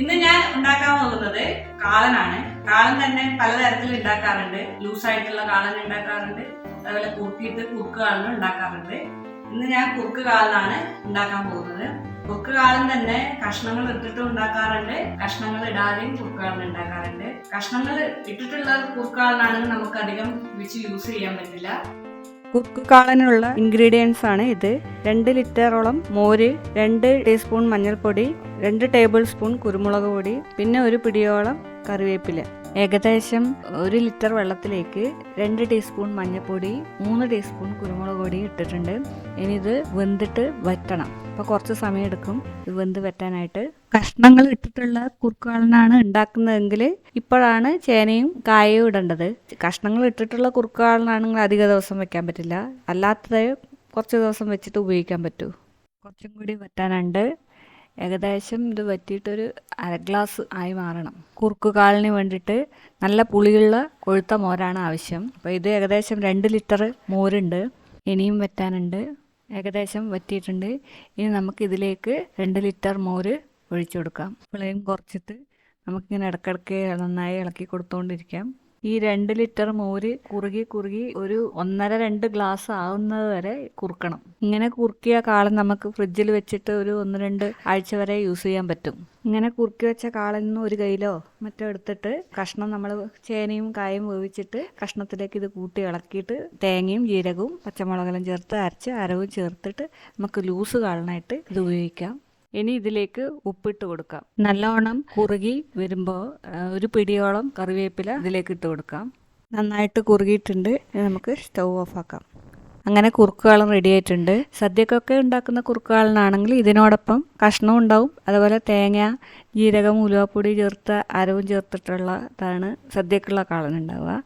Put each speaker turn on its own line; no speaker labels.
ഇന്ന് ഞാൻ ഉണ്ടാക്കാൻ പോകുന്നത് കാളനാണ്. കാളൻ തന്നെ പലതരത്തിൽ ഉണ്ടാക്കാറുണ്ട്. ലൂസായിട്ടുള്ള കാളൻ ഉണ്ടാക്കാറുണ്ട്, അതുപോലെ കുറുക്കിയിട്ട് കുറുക്ക് കാളൻ ഉണ്ടാക്കാറുണ്ട്. ഇന്ന് ഞാൻ കുറുക്ക് കാളനാണ് ഉണ്ടാക്കാൻ പോകുന്നത്. കുറുക്ക് കാളൻ തന്നെ കഷ്ണങ്ങൾ ഇട്ടിട്ട് ഉണ്ടാക്കാറുണ്ട്, കഷ്ണങ്ങൾ ഇടാതെയും കുറുക്ക് കാളൻ ഉണ്ടാക്കാറുണ്ട്. കഷ്ണങ്ങൾ ഇട്ടിട്ടുള്ള കുറുക്ക് കാളനാണെങ്കിൽ നമുക്ക് അധികം വെച്ച് യൂസ് ചെയ്യാൻ പറ്റില്ല. കുറുക്ക് കാളനുള്ള ഇൻഗ്രീഡിയൻസ് ആണ് ഇത്. 2 ലിറ്ററോളം മോര്, 2 ടീസ്പൂൺ മഞ്ഞൾപ്പൊടി, 2 ടേബിൾ സ്പൂൺ കുരുമുളക് പൊടി, പിന്നെ ഒരു പിടിയോളം കറിവേപ്പില. ഏകദേശം 1 ലിറ്റർ വെള്ളത്തിലേക്ക് 2 ടീസ്പൂൺ മഞ്ഞൾപ്പൊടി, 3 ടീസ്പൂൺ കുരുമുളക് പൊടി ഇട്ടിട്ടുണ്ട്. ഇനി ഇത് വെന്തിട്ട് വറ്റണം. അപ്പോൾ കുറച്ച് സമയം എടുക്കും ഇത് വെന്ത് വറ്റാനായിട്ട്. കഷ്ണങ്ങൾ ഇട്ടിട്ടുള്ള കുറുക്കുകാളനാണ് ഉണ്ടാക്കുന്നതെങ്കിൽ ഇപ്പോഴാണ് ചേനയും കായയും ഇടേണ്ടത്. കഷ്ണങ്ങൾ ഇട്ടിട്ടുള്ള കുറുക്കുകാളനാണെങ്കിൽ അധിക ദിവസം വെക്കാൻ പറ്റില്ല, അല്ലാത്തത് കുറച്ച് ദിവസം വെച്ചിട്ട് ഉപയോഗിക്കാൻ പറ്റൂ. കുറച്ചും കൂടി വറ്റാനുണ്ട്. ഏകദേശം ഇത് വറ്റിയിട്ടൊരു 1/2 ഗ്ലാസ് ആയി മാറണം. കുറുക്ക് കാളിന് വേണ്ടിയിട്ട് നല്ല പുളിയുള്ള കൊഴുത്ത മോരാണ് ആവശ്യം. അപ്പോൾ ഇത് ഏകദേശം 2 ലിറ്റർ മോരുണ്ട്. ഇനിയും വറ്റാനുണ്ട്. ഏകദേശം വറ്റിയിട്ടുണ്ട്. ഇനി നമുക്ക് ഇതിലേക്ക് 2 ലിറ്റർ മോര് ഒഴിച്ചു കൊടുക്കാം. ഫ്ലെയിം കുറച്ചിട്ട് നമുക്കിങ്ങനെ ഇടയ്ക്കിടയ്ക്ക് നന്നായി ഇളക്കി കൊടുത്തുകൊണ്ടിരിക്കാം. ഈ 2 ലിറ്റർ മോര് കുറുകി ഒരു 1.5-2 ഗ്ലാസ് ആവുന്നത് വരെ കുറുക്കണം. ഇങ്ങനെ കുറുക്കിയ കാളൻ നമുക്ക് ഫ്രിഡ്ജിൽ വെച്ചിട്ട് ഒരു 1-2 ആഴ്ച വരെ യൂസ് ചെയ്യാൻ പറ്റും. ഇങ്ങനെ കുറുക്കി വെച്ച കാളൻ ഒരു കയ്യിലോ മറ്റോ എടുത്തിട്ട് കഷ്ണം നമ്മൾ ചേനയും കായും വേവിച്ചിട്ട് കഷ്ണത്തിലേക്ക് ഇത് കൂട്ടി ഇളക്കിയിട്ട് തേങ്ങയും ജീരകവും പച്ചമുളകെല്ലാം ചേർത്ത് അരച്ച് അരവും ചേർത്തിട്ട് നമുക്ക് ലൂസ് കാളനായിട്ട് ഇത് ഉപയോഗിക്കാം. ഇനി ഇതിലേക്ക് ഉപ്പിട്ട് കൊടുക്കാം. നല്ലോണം കുറുകി വരുമ്പോൾ ഒരു പിടിയോളം കറിവേപ്പില ഇതിലേക്ക് ഇട്ട് കൊടുക്കാം. നന്നായിട്ട് കുറുകിയിട്ടുണ്ട്. ഇനി നമുക്ക് സ്റ്റൗ ഓഫ് ആക്കാം. അങ്ങനെ കുറുക്കുകാളൻ റെഡി ആയിട്ടുണ്ട്. സദ്യക്കൊക്കെ ഉണ്ടാക്കുന്ന കുറുക്കുകാളനാണെങ്കിൽ ഇതിനോടൊപ്പം കഷ്ണവും ഉണ്ടാവും, അതുപോലെ തേങ്ങ, ജീരകം, ഉലുവാപ്പൊടി ചേർത്ത അരവും ചേർത്തിട്ടുള്ളതാണ് സദ്യക്കുള്ള കാളൻ ഉണ്ടാവുക.